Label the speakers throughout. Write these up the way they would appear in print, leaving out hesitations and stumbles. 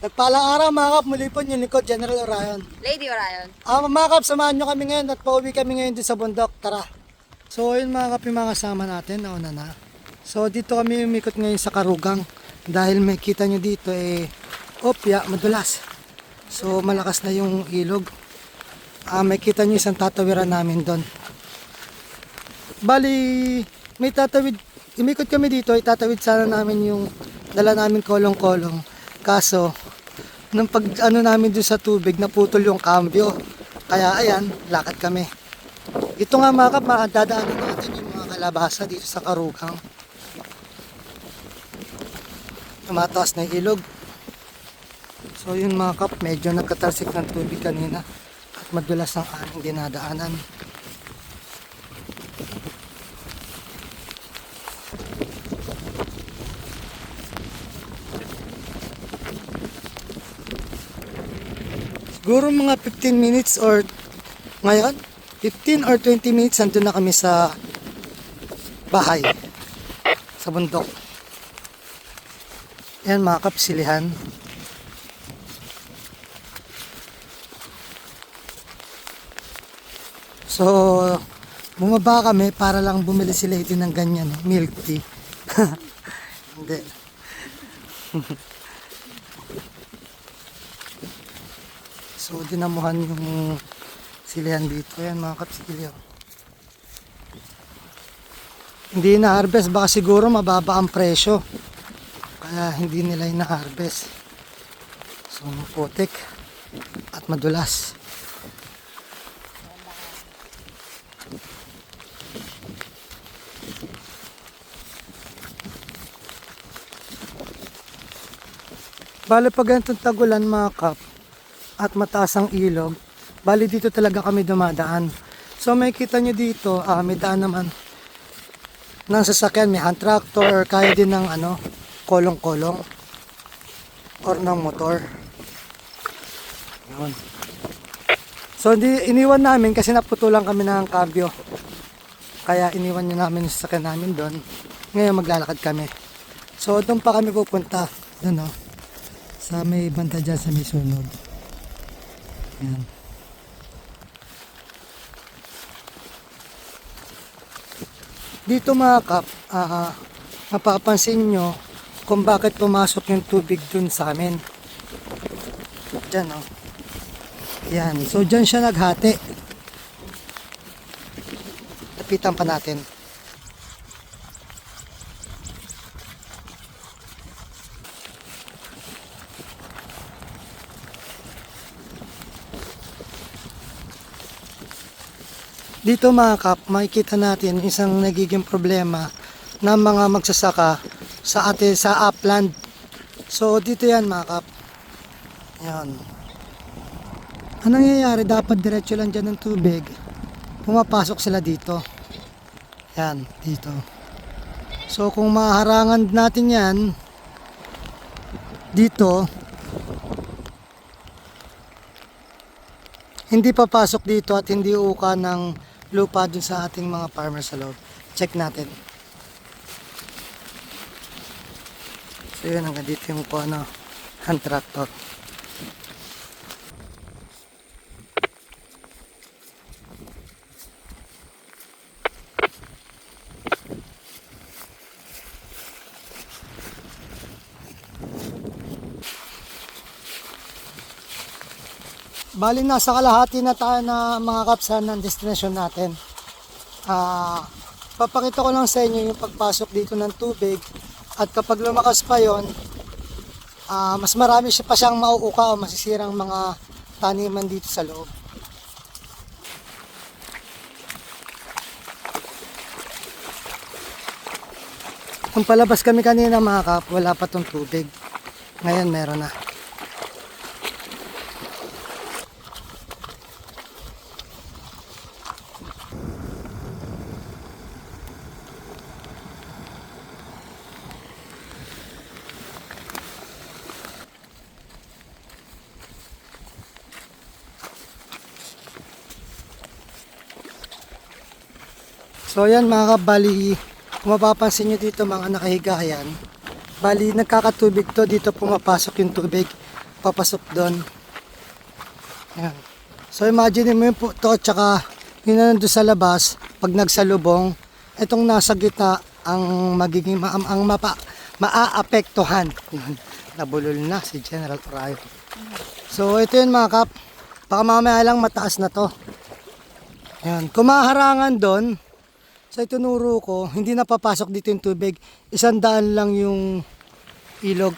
Speaker 1: Nagpalang araw mga kap, muli po yung lingkod, General Orion.
Speaker 2: Lady Orion.
Speaker 1: Mga kap, samahan nyo kami ngayon at pauwi kami ngayon din sa bundok. Tara. So yun mga kap, yung mga kasama natin, nauna na. So dito kami umikot ngayon sa Karugang. Dahil may kita nyo dito opya, madulas. So malakas na yung ilog. May kita nyo isang tatawiran namin doon. Bali, may tatawid, umikot kami dito, itatawid sana namin yung dala namin kolong-kolong. Kaso, nung pag namin dun sa tubig, naputol yung cambio. Kaya ayan, lakad kami. Ito nga mga kap, dadaanan natin yung mga kalabasa dito sa Karugang. Tumataas na yung ilog. So yun mga kap, medyo nagkatalsik ng tubig kanina. At madulas ang aming dinadaanan. Siguro mga 15 minutes or ngayon, 15 or 20 minutes nandun na kami sa bahay, sa bundok. Yan mga kapsilihan. So, bumaba kami para lang bumili si Lady ng ganyan, milk tea. Hindi. So, dinamuhan yung silihan dito. Ayan mga kapsilyo. Hindi na-harvest. Baka siguro mababa ang presyo. Kaya hindi nila na-harvest. So, putik at madulas. Bale pag ganitong tagulan mga kap, at mataas ang ilog, bali dito talaga kami dumadaan. So may kita nyo dito, may daan naman ng sasakyan, may hand tractor or kaya din ng kolong-kolong or ng motor. Yun. So iniwan namin kasi naputulan kami ng cambio. Kaya iniwan nyo namin yung sasakyan namin doon. Ngayon maglalakad kami. So doon pa kami pupunta. Doon sa may banda dyan sa may sunog. Yan. Dito mga kap, mapapansin nyo kung bakit pumasok yung tubig dun sa amin. Diyan Yan. So dyan siya naghati. Lapitan pa natin. Dito mga kap, makikita natin isang nagiging problema ng mga magsasaka sa upland. So dito yan mga kap. Yan. Anong nangyayari? Dapat diretso lang dyan ng tubig. Pumapasok sila dito. Yan, dito. So kung maharangan natin yan, dito, hindi papasok dito at hindi uuka ng lupa dun sa ating mga farmer sa loob. Check natin. So yun, hanggang dito yung po hand tractor. Bali nasa kalahati na tayo na mga kapsan ng destination natin. Papakita ko lang sa inyo yung pagpasok dito ng tubig at kapag lumakas pa yon, mas marami pa siyang mauuka o masisirang mga taniman dito sa loob. Kung palabas kami kanina mga kap, wala pa tong tubig. Ngayon meron na. So yan mga kabali, kung mapapansin nyo dito mga nakahiga yan, bali nagkakatubig to, dito pumapasok yung tubig papasok doon. Yan. So imagine mo yung to tsaka yun na nandun sa labas, pag nagsalubong, itong nasa gitna ang magiging maaapektuhan. Yun. Nabulol na si General Orayon. So ito yun mga kap, baka mamaya lang mataas na to. Yan. Kung maharangan doon, sa itinuro ko, hindi na papasok dito yung tubig. 100 lang yung ilog.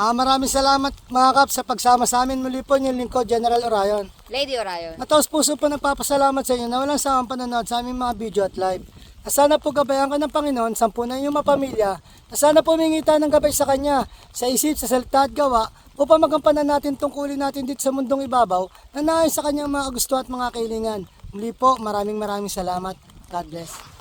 Speaker 1: Maraming salamat mga kap sa pagsama sa amin. Muli po yung lingkod, General Orayon.
Speaker 2: Lady Orayon.
Speaker 1: Mataos puso po nagpapasalamat sa inyo na walang sawang panonood sa aming mga video at live. Na sana po gabayan ka ng Panginoon, sampu na inyong mapamilya, na sana po mingita ng gabay sa Kanya, sa isip, sa salita at gawa, upang magampanan natin tungkulin natin dito sa mundong ibabaw, na naayon sa Kanyang mga gusto at mga kailingan. Muli po, maraming salamat. God bless.